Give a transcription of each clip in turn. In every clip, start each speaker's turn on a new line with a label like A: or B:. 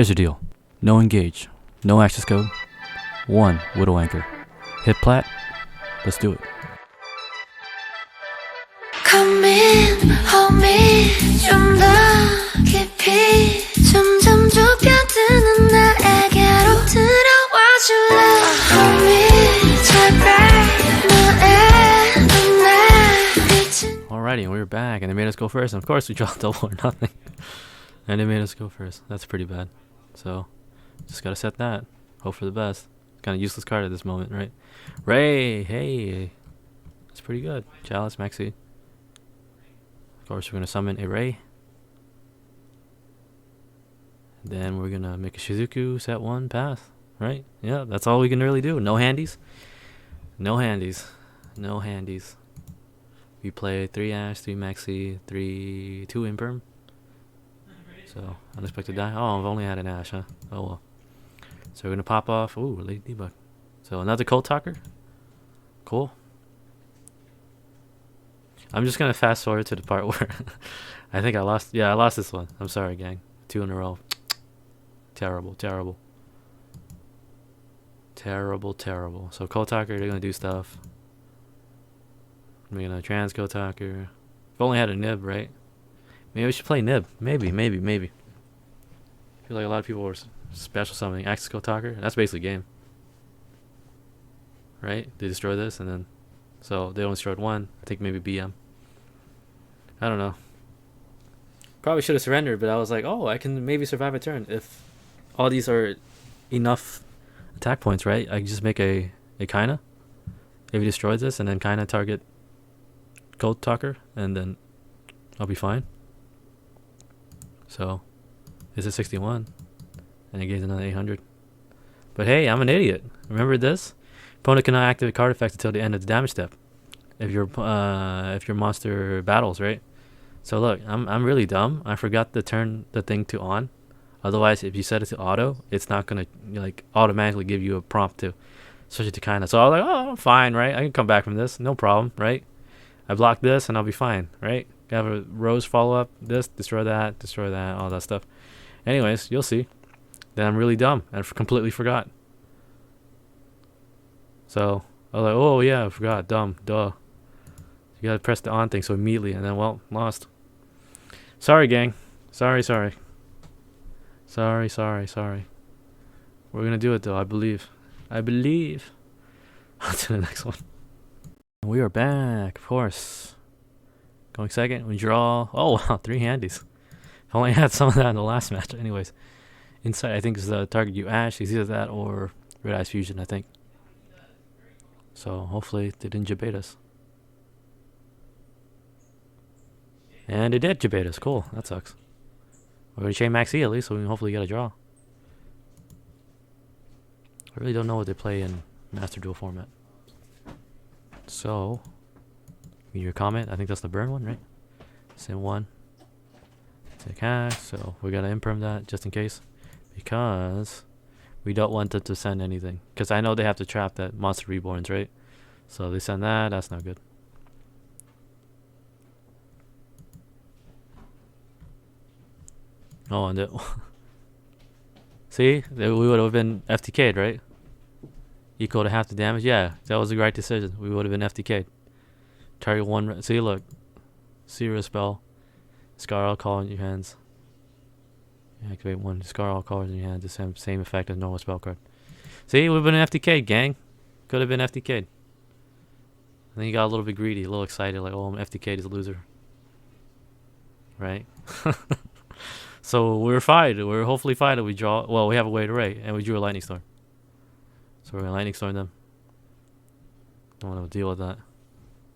A: Here's the deal. No engage, no access code, 1 widow anchor. Hit plat, let's do it.
B: Come in, hold me, 좀 더 깊이 점점 좁혀드는 나에게로 들어와 줄래. Hold me, 제발 너의 눈에 비친.
A: Alrighty, we're back and they made us go first. And of course we dropped double or nothing. And they made us go first. That's pretty bad. So, just gotta set that. Hope for the best. Kind of useless card at this moment, right? Ray, hey. That's pretty good. Chalice, Maxi. Of course, we're gonna summon a Ray. Then we're gonna make a Shizuku, set 1, pass. Right? Yeah, that's all we can really do. No handies. No handies. No handies. We play 3 Ash, 3 Maxi, 2 Imperm. So, unexpected die. Oh, I've only had an Ash, huh? Oh well. So we're gonna pop off. Ooh, late debug. So another Cold Talker. Cool. I'm just gonna fast forward to the part where I think I lost. Yeah, I lost this one. I'm sorry, gang. 2 in a row. Terrible, terrible. Terrible, terrible. So Cold Talker, they're gonna do stuff. We're gonna trans Cold Talker. I've only had a Nib, right? Maybe we should play Nib. Maybe. I feel like a lot of people were special summoning Accesscode Talker. That's basically game. Right? They destroy this and then... So they only destroyed 1. I think maybe BM. I don't know. Probably should have surrendered, but I was like, oh, I can maybe survive a turn. If all these are enough attack points, right? I can just make a Kaina. If he destroys this and then Kaina target Cold Talker and then I'll be fine. So, this is 61, and it gives another 800. But hey, I'm an idiot. Remember this? Opponent cannot activate card effects until the end of the damage step. If your monster battles, right? So look, I'm really dumb. I forgot to turn the thing to on. Otherwise, if you set it to auto, it's not gonna like automatically give you a prompt to switch it to Kaina. So I was like, oh, I'm fine, right? I can come back from this, no problem, right? I block this and I'll be fine, right? Have a Rose follow up, this, destroy that, all that stuff. Anyways, you'll see. Then I'm really dumb and completely forgot. So I was like, oh yeah, I forgot, dumb, duh. You gotta press the on thing, so immediately, and then well, lost. Sorry, gang. Sorry. We're gonna do it though, I believe. On to the next one. We are back, of course. Going second, we draw. Oh wow, 3 handies. I only had some of that in the last match. Anyways, inside I think is the target you Ash. It's either that or Red Eyes Fusion, I think. So hopefully they didn't jabait us. And they did jabait us. Cool, that sucks. We're gonna chain Max E at least, so we can hopefully get a draw. I really don't know what they play in Master Duel format. So, your comment, I think that's the burn one, right? Send 1. Take hack, so we gotta imperm that just in case. Because we don't want them to send anything. Because I know they have to trap that monster reborns, right? So they send that, that's not good. Oh, and see? We would have been FTK'd, right? Equal to half the damage. Yeah, that was the right decision. We would have been FTK'd. Target 1. See, look. Serious spell. Scar all call in your hands. Activate 1. Scar all cards in your hands. The same effect as normal spell card. See, we've been FTK'd, gang. Could have been FTK'd. And then he got a little bit greedy, a little excited, like, oh, I'm FTK'd as a loser. Right? So we're fine. We're hopefully fine that we draw. Well, we have a way to Ray, and we drew a Lightning Storm. So we're gonna Lightning Storm them. Don't want to deal with that.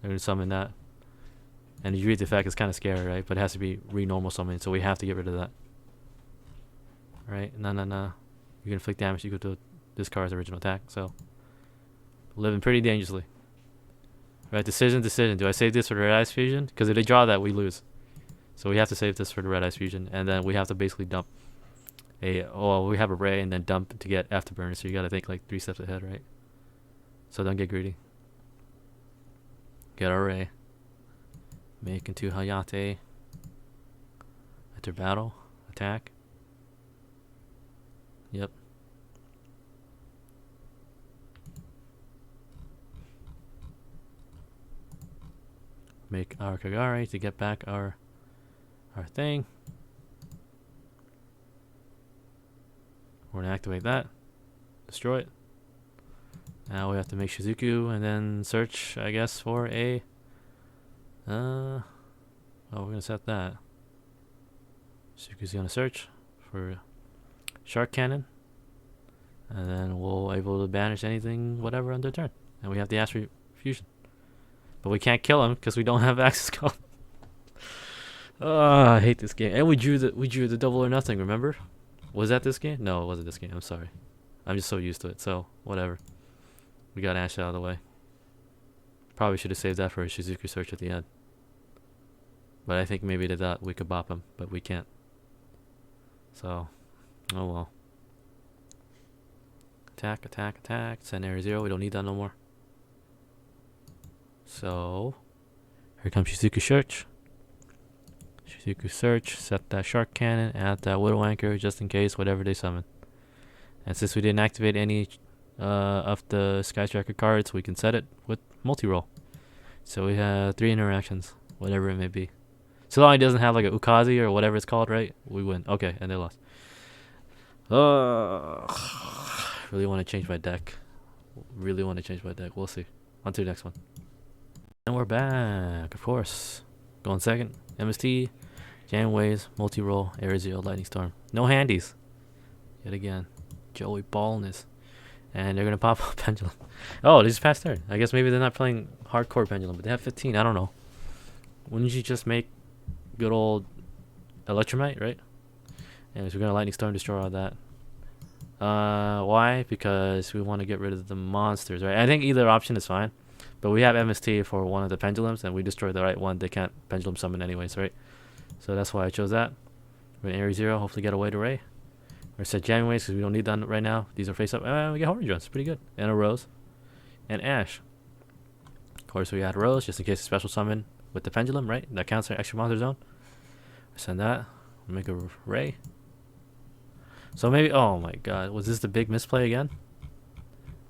A: They're gonna summon that. And the read the effect is kind of scary, right? But it has to be re-normal summon, so we have to get rid of that. Right? Nah. You can inflict damage equal to this card's original attack. So living pretty dangerously. Right? Decision. Do I save this for the Red Eyes Fusion? Because if they draw that, we lose. So we have to save this for the Red Eyes Fusion, and then we have to basically dump we have a Ray and then dump to get Afterburner, so you gotta think like 3 steps ahead, right? So don't get greedy. Get our Ray. Make into Hayate. Enter battle. Attack. Yep. Make our Kagari to get back our thing. We're gonna activate that. Destroy it. Now we have to make Shizuku and then search, I guess, for a oh, we're gonna set that. Shizuku's gonna search for Shark Cannon. And then we'll able to banish anything, whatever, on their turn. And we have the Astral Fusion. But we can't kill him because we don't have Accesscode. Oh, I hate this game. And we drew the double or nothing, remember? Was that this game? No, it wasn't this game. I'm sorry. I'm just so used to it. So, whatever. We got Ash out of the way. Probably should have saved that for a Shizuku search at the end. But I think maybe they thought we could bop him, but we can't. So, oh well. Attack, attack, attack. Send area 0. We don't need that no more. So, here comes Shizuku search. Shizuku search. Set that Shark Cannon. Add that Widow Anchor just in case, whatever they summon. And since we didn't activate any of the Skystriker cards, we can set it with multi-roll. So we have 3 interactions, whatever it may be. So long as it doesn't have like a Ukazi or whatever it's called, right? We win. Okay, and they lost. Really want to change my deck. Really want to change my deck. We'll see. On to the next one. And we're back, of course. Going second. MST, Jam Waves, multi-roll, Area 0, Lightning Storm. No handies. Yet again. Joey Ballness. And they're going to pop up Pendulum. Oh, they just passed turn. I guess maybe they're not playing hardcore Pendulum, but they have 15. I don't know. Wouldn't you just make good old Electromite, right? And so we're going to Lightning Storm, destroy all that. Why? Because we want to get rid of the monsters, right? I think either option is fine. But we have MST for one of the Pendulums, and we destroy the right one. They can't Pendulum summon anyways, right? So that's why I chose that. We're in Area 0, hopefully get away to Ray. We're set Jamming Waves because we don't need that right now. These are face up. We get Horror Drones, pretty good. And a Rose. And Ash. Of course, we add Rose just in case a special summon with the Pendulum, right? That counts our extra monster zone. We send that. We make a Ray. So maybe, oh my god, was this the big misplay again?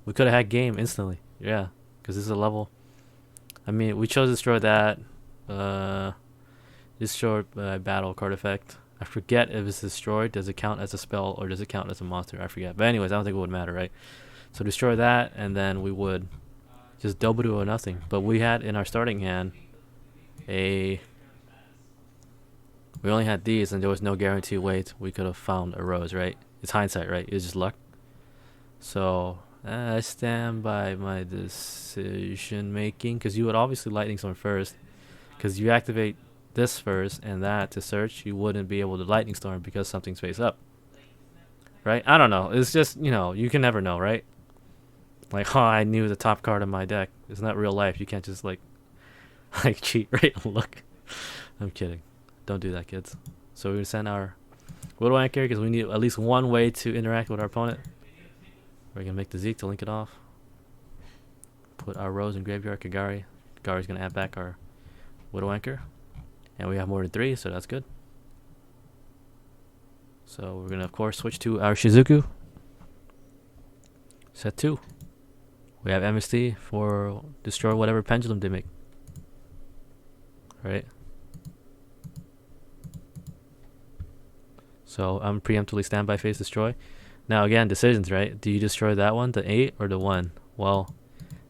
A: We could have had game instantly. Yeah, because this is a level. I mean, we chose to destroy that. Destroy battle card effect. I forget if it's destroyed. Does it count as a spell or does it count as a monster? I forget. But anyways, I don't think it would matter, right? So destroy that, and then we would just double do or nothing. But we had in our starting hand we only had these, and there was no guaranteed way we could have found a Rose, right? It's hindsight, right? It's just luck. So I stand by my decision making, because you would obviously Lightning Storm first, because you activate this first and that to search. You wouldn't be able to Lightning Storm because something's face up, right? I don't know. It's just, you know, you can never know, right? Like, oh, I knew the top card of my deck. It's not real life. You can't just like cheat, right? Look, I'm kidding. Don't do that, kids. So we're gonna send our Widow Anchor because we need at least one way to interact with our opponent. We're gonna make the Zeke to link it off. Put our Rose in graveyard. Kagari. Kagari's gonna add back our Widow Anchor, and we have more than 3, so that's good. So we're gonna of course switch to our Shizuku. Set 2. We have MST for destroy whatever Pendulum they make. Right. So I'm preemptively standby phase destroy. Now again, decisions, right? Do you destroy that one, the 8 or the 1? Well,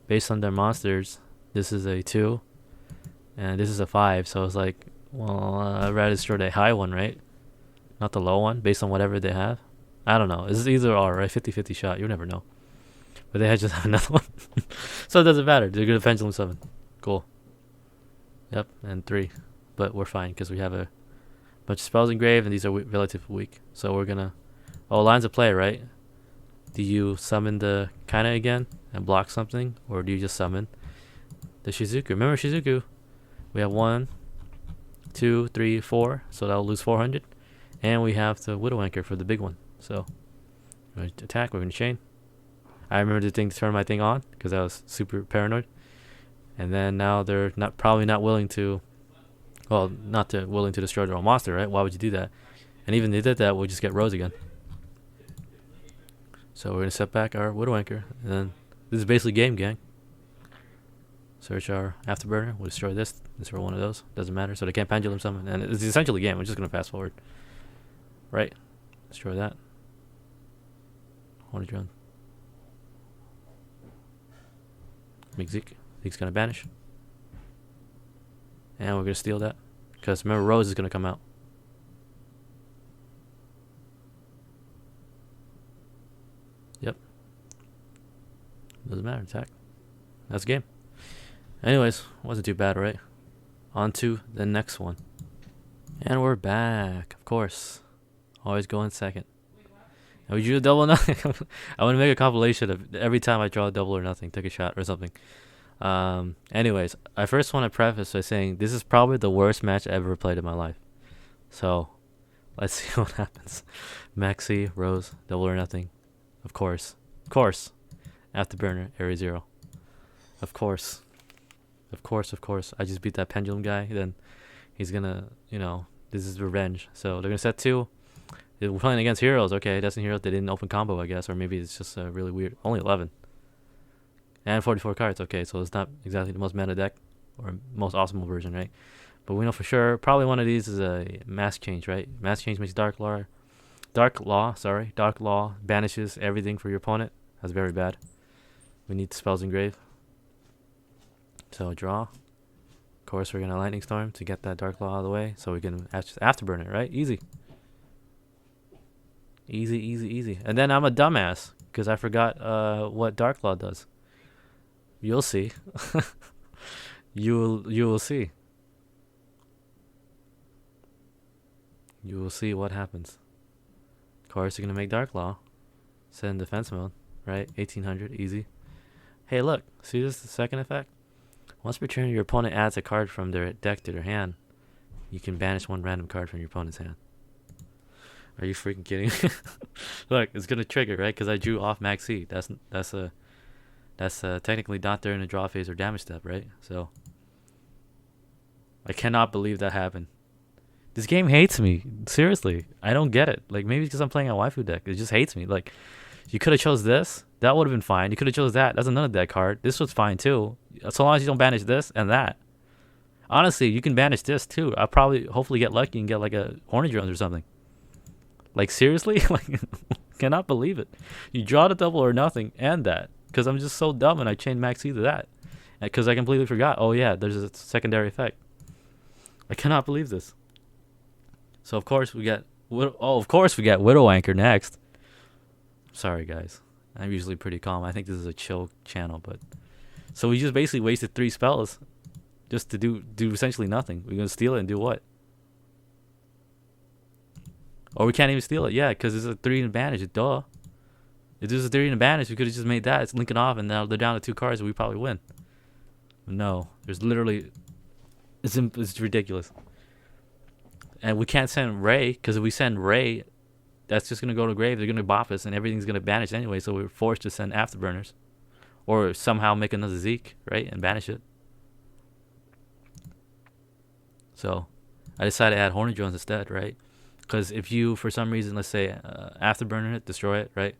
A: based on their monsters, this is a 2 and this is a 5. So it's like, well, I'd rather destroy the high one, right? Not the low one, based on whatever they have. I don't know. This is either or, right? 50-50 shot. You never know. But they just have another one. So it doesn't matter. They're going to Pendulum summon. Cool. Yep, and 3. But we're fine because we have a bunch of spells engraved, and these are relatively weak. So we're gonna... Oh, lines of play, right? Do you summon the Kaina again and block something? Or do you just summon the Shizuku? Remember Shizuku? We have 1, 2, 3, 4. So that'll lose 400. And we have the Widow Anchor for the big one. So we're going to attack. We're going to chain. I remember the thing to turn my thing on because I was super paranoid. And then now they're probably not willing to... Well, willing to destroy their own monster, right? Why would you do that? And even if they did that, we'll just get Rose again. So we're gonna set back our Widow Anchor, and then this is basically game, gang. Search our afterburner. We'll destroy this. Destroy one of those. Doesn't matter. So they can't pendulum summon, and it's essentially a game. We're just gonna fast forward. Right. Destroy that. Horny drone. Make Zeke. Zeke's gonna banish. And we're gonna steal that. Because remember, Rose is gonna come out. Yep. Doesn't matter. Attack. That's the game. Anyways, wasn't too bad, right? On to the next one. And we're back, of course. Always going second. And we drew a double or nothing. I want to make a compilation of every time I draw a double or nothing, take a shot or something. Anyways, I first want to preface by saying this is probably the worst match I ever played in my life. So, let's see what happens. Maxi, Rose, double or nothing. Of course. Of course. Afterburner, Area 0. Of course. Of course, of course. I just beat that Pendulum guy. Then he's gonna, this is revenge. So they're gonna set 2. We're playing against heroes. Okay, that's in heroes. They didn't open combo, I guess. Or maybe it's just really weird. Only 11. And 44 cards. Okay, so it's not exactly the most meta deck. Or most optimal version, right? But we know for sure. Probably one of these is a mask change, right? Mask change makes Dark Law, banishes everything for your opponent. That's very bad. We need spells engrave. So draw. Of course, we're gonna Lightning Storm to get that Dark Law out of the way, so we can afterburn it, right? Easy. Easy, easy, easy. And then I'm a dumbass because I forgot what Dark Law does. You'll see. you will see. You will see what happens. Of course, you're gonna make Dark Law. Set in defense mode, right? 1800, easy. Hey, look. See this? The second effect. Once per turn, your opponent adds a card from their deck to their hand. You can banish one random card from your opponent's hand. Are you freaking kidding me? Look, it's gonna trigger, right? Because I drew off Maxi. That's technically not during the draw phase or damage step, right? So I cannot believe that happened. This game hates me. Seriously, I don't get it. Like maybe because I'm playing a waifu deck, it just hates me. Like you could have chose this. That would have been fine. You could have chose that. That's another deck card. This was fine too. So long as you don't banish this and that. Honestly, you can banish this too. I'll probably hopefully get lucky and get like a Horny Drones or something. Like seriously? Like cannot believe it. You draw the double or nothing and that. Because I'm just so dumb and I chained Maxi to that. Because I completely forgot. Oh yeah, there's a secondary effect. I cannot believe this. So of course we get Widow Anchor next. Sorry guys. I'm usually pretty calm. I think this is a chill channel, but so we just basically wasted 3 spells just to do essentially nothing. We're gonna steal it and do what? Or we can't even steal it, yeah, because it's a 3 advantage. Duh. If there's a 3 advantage, we could have just made that. It's linking off, and now they're down to 2 cards, and we probably win. No, there's literally, it's ridiculous. And we can't send Ray, because if we send Ray, that's just gonna go to grave. They're gonna bop us, and everything's gonna banish anyway. So we're forced to send afterburners, or somehow make another Zeke, right, and banish it. So I decided to add Horny Drones instead, right? Because if you, for some reason, let's say afterburner it, destroy it, right,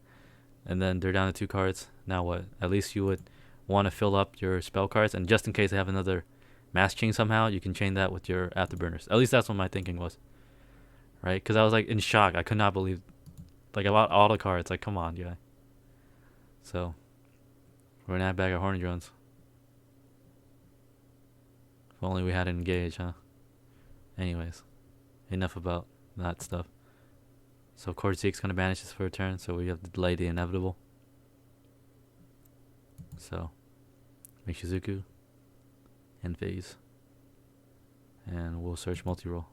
A: and then they're down to 2 cards. Now what? At least you would want to fill up your spell cards, and just in case they have another mass chain somehow, you can chain that with your afterburners. At least that's what my thinking was. Right, because I was like in shock. I could not believe, like about all the cards. Like, come on, yeah. So we're gonna add back our Horny Drones. If only we had it engaged, huh? Anyways, enough about that stuff. So of course Zeke's gonna banish this for a turn, so we have to delay the inevitable. So make Shizuku and phase, and we'll search multi-roll.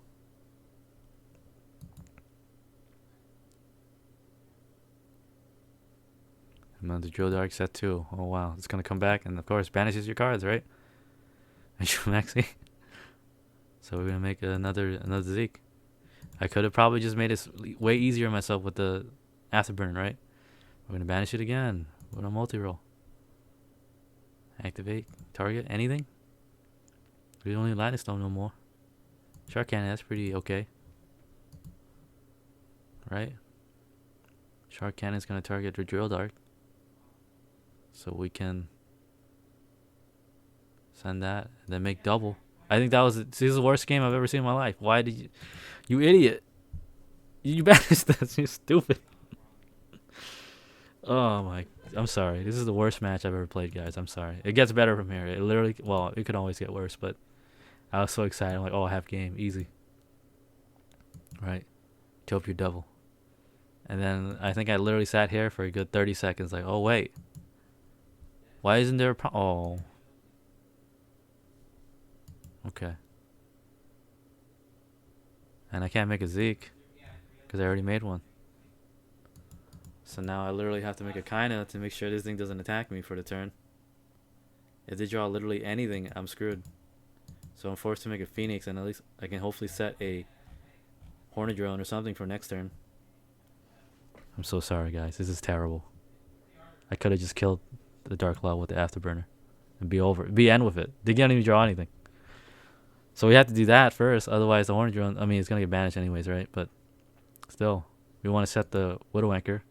A: I'm on the Drill Dark set 2. Oh wow, it's gonna come back, and of course banishes your cards, right? Maxi. So we're gonna make another Zeke. I could have probably just made it way easier on myself with the afterburn, right? We're gonna banish it again with a multi-roll. Activate, target, anything. We don't need Lightning Stone no more. Shark Cannon, that's pretty okay, right? Shark Cannon's gonna target the drill dart. So we can send that and then make double. I think this is the worst game I've ever seen in my life. Why did you idiot? You banished this. You're stupid. Oh my, I'm sorry. This is the worst match I've ever played, guys. I'm sorry. It gets better from here. It literally, well, it could always get worse, but I was so excited. I'm like, oh, half game, easy. Right? Chope your double. And then I think I literally sat here for a good 30 seconds like, oh, wait. Why isn't there a oh. Okay. And I can't make a Zeke because I already made one. So now I literally have to make a Kaina to make sure this thing doesn't attack me for the turn. If they draw literally anything, I'm screwed. So I'm forced to make a Phoenix, and at least I can hopefully set a Hornet Drone or something for next turn. I'm so sorry, guys. This is terrible. I could have just killed the Dark Law with the Afterburner and be end with it. They can't even draw anything. So we have to do that first. Otherwise, the Hornet Drone, I mean, it's going to get banished anyways, right? But still, we want to set the Widow Anchor.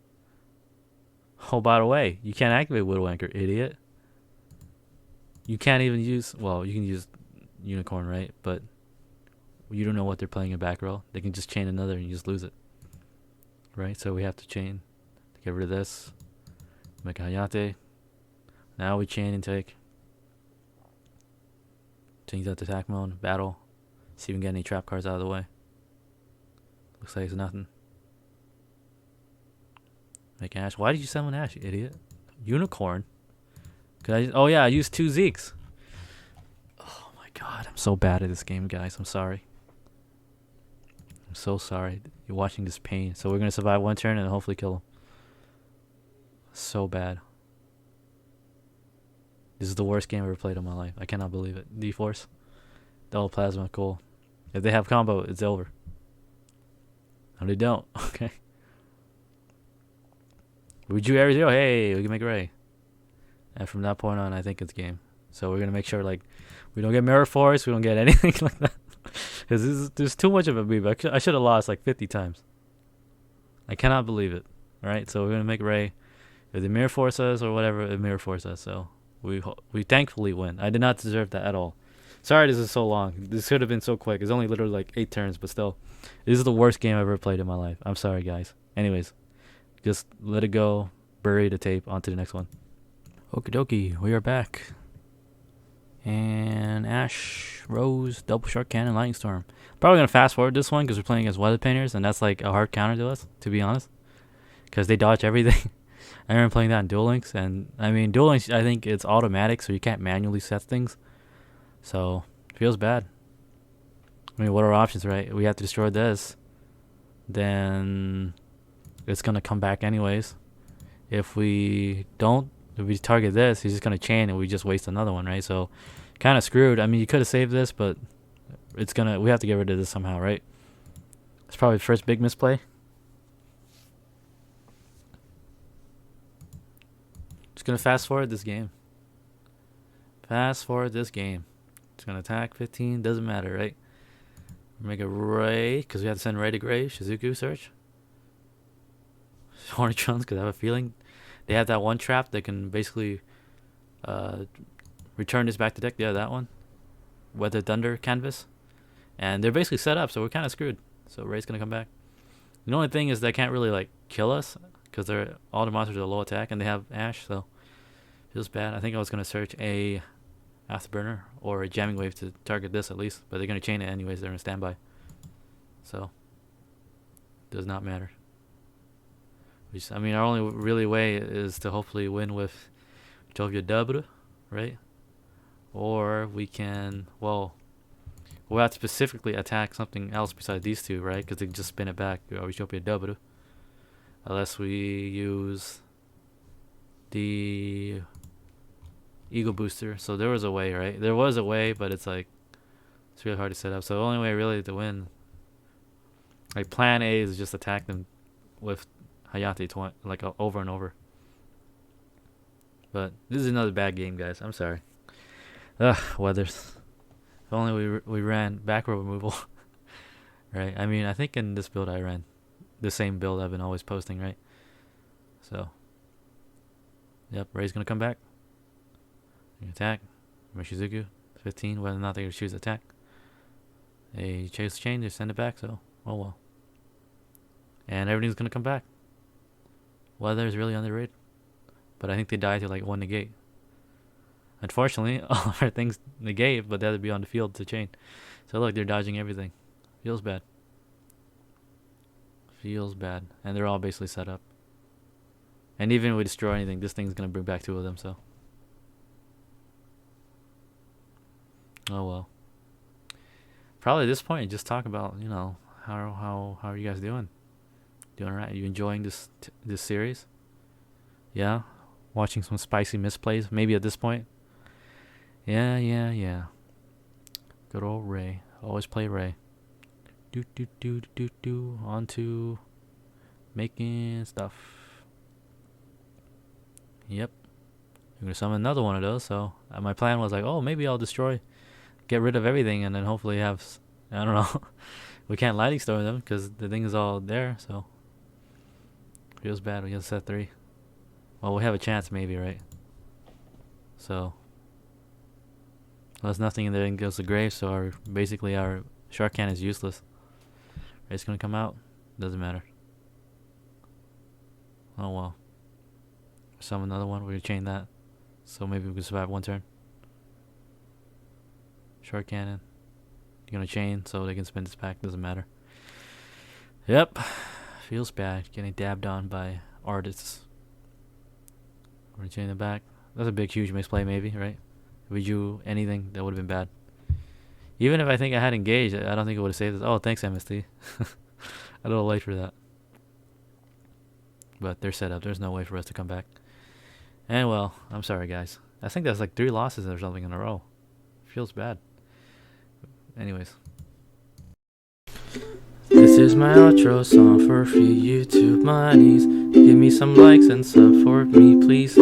A: Oh, by the way, you can't activate Widow Anchor, idiot. You can't even use, well, you can use Unicorn, right? But you don't know what they're playing in back row. They can just chain another and you just lose it. Right? So we have to chain to get rid of this. Make a Hayate. Now we chain and take. Change that to attack mode. Battle. See if we can get any trap cards out of the way. Looks like it's nothing. Make Ash. Why did you summon Ash, you idiot? Unicorn? Oh yeah, I used 2 Zekes. Oh my god, I'm so bad at this game, guys. I'm sorry. I'm so sorry. You're watching this pain. So we're going to survive one turn and hopefully kill him. So bad. This is the worst game I've ever played in my life. I cannot believe it. D-Force. Double Plasma, cool. If they have combo, it's over. No, they don't. Okay. Would you ever do? Hey, we can make a Ray. And from that point on, I think it's game. So we're going to make sure, like, we don't get Mirror Force. We don't get anything like that. Because there's too much of a beef. I should have lost like 50 times. I cannot believe it. Alright, so we're going to make Ray. If they Mirror Force us or whatever, it Mirror Force us. So we thankfully win. I did not deserve that at all. Sorry this is so long. This could have been so quick. It's only literally like 8 turns, but still. This is the worst game I've ever played in my life. I'm sorry, guys. Anyways, just let it go. Bury the tape. On to the next one. Okie dokie. We are back. And Ash, Rose, Double Shark Cannon, Lightning Storm. Probably going to fast forward this one because we're playing against Weather Painters, and that's like a hard counter to us, to be honest. Because they dodge everything. I remember playing that in Duel Links, and I mean, Duel Links, I think it's automatic, so you can't manually set things. So, it feels bad. I mean, what are our options, right? We have to destroy this. Then it's going to come back anyways. If we target this, he's just going to chain and we just waste another one, right? So, kind of screwed. I mean, you could have saved this, but we have to get rid of this somehow, right? It's probably the first big misplay. Just going to fast forward this game. Fast forward this game. It's going to attack 15, doesn't matter, right? Make a Ray, because we have to send Ray to Grave. Shizuku search. Hornet Drones, because I have a feeling they have that one trap that can basically return this back to deck. Yeah, that one. Weather Thunder canvas. And they're basically set up, so we're kind of screwed. So Ray's going to come back. The only thing is they can't really like kill us because all the monsters are low attack and they have Ash, so feels bad. I think I was going to search a Afterburner or a Jamming Wave to target this at least, but they're going to chain it anyways. They're in standby. So, does not matter. I mean, our only really way is to hopefully win with Yugioh double, right? Or we can, we'll have to specifically attack something else besides these two, right? Because they can just spin it back. Or Yugioh double. Unless we use the Ego Booster. So there was a way, right? There was a way, but it's like, it's really hard to set up. So the only way really to win, like plan A is just attack them with Hayate like over and over. But this is another bad game, guys. I'm sorry. Ugh, Weathers. If only we ran back row removal. Right? I mean, I think in this build I ran the same build I've been always posting, right? So, yep, Ray's gonna come back. Attack. Mishizuku, 15, whether or not they choose attack. They chase the chain, they send it back, so, oh well. And everything's gonna come back. Weather is really underrated. But I think they die to like 1 negate. Unfortunately, all of our things negate, but they have to be on the field to chain. So look, they're dodging everything. Feels bad. Feels bad. And they're all basically set up. And even if we destroy anything, this thing's gonna bring back 2 of them, so. Oh well. Probably at this point, just talk about, you know, how are you guys doing? Doing alright? Are you enjoying this series? Yeah? Watching some spicy misplays, maybe at this point? Yeah. Good old Ray. Always play Ray. On to making stuff. Yep. I'm gonna summon another one of those, so my plan was like, oh, maybe I'll get rid of everything, and then hopefully have, I don't know. We can't lightning storm them because the thing is all there, so. Feels bad. We got set 3. Well, we have a chance, maybe, right? So. Well, there's nothing in there and goes to grave, so basically our shark cannon is useless. It's gonna come out. Doesn't matter. Oh well. Summon another one. We're gonna chain that. So maybe we can survive 1 turn. Shark cannon. You're gonna chain so they can spin this back. Doesn't matter. Yep. Feels bad getting dabbed on by artists. We're gonna chain it back. That's a big, huge misplay, maybe, right? If we drew anything, that would have been bad. Even if I think I had engaged, I don't think it would have saved this. Oh, thanks, MST. A little late for that. But they're set up. There's no way for us to come back. And well, I'm sorry, guys. I think that's like 3 losses or something in a row. Feels bad. Anyways. This is my outro song for a few YouTube monies. Give me some likes and support me, please.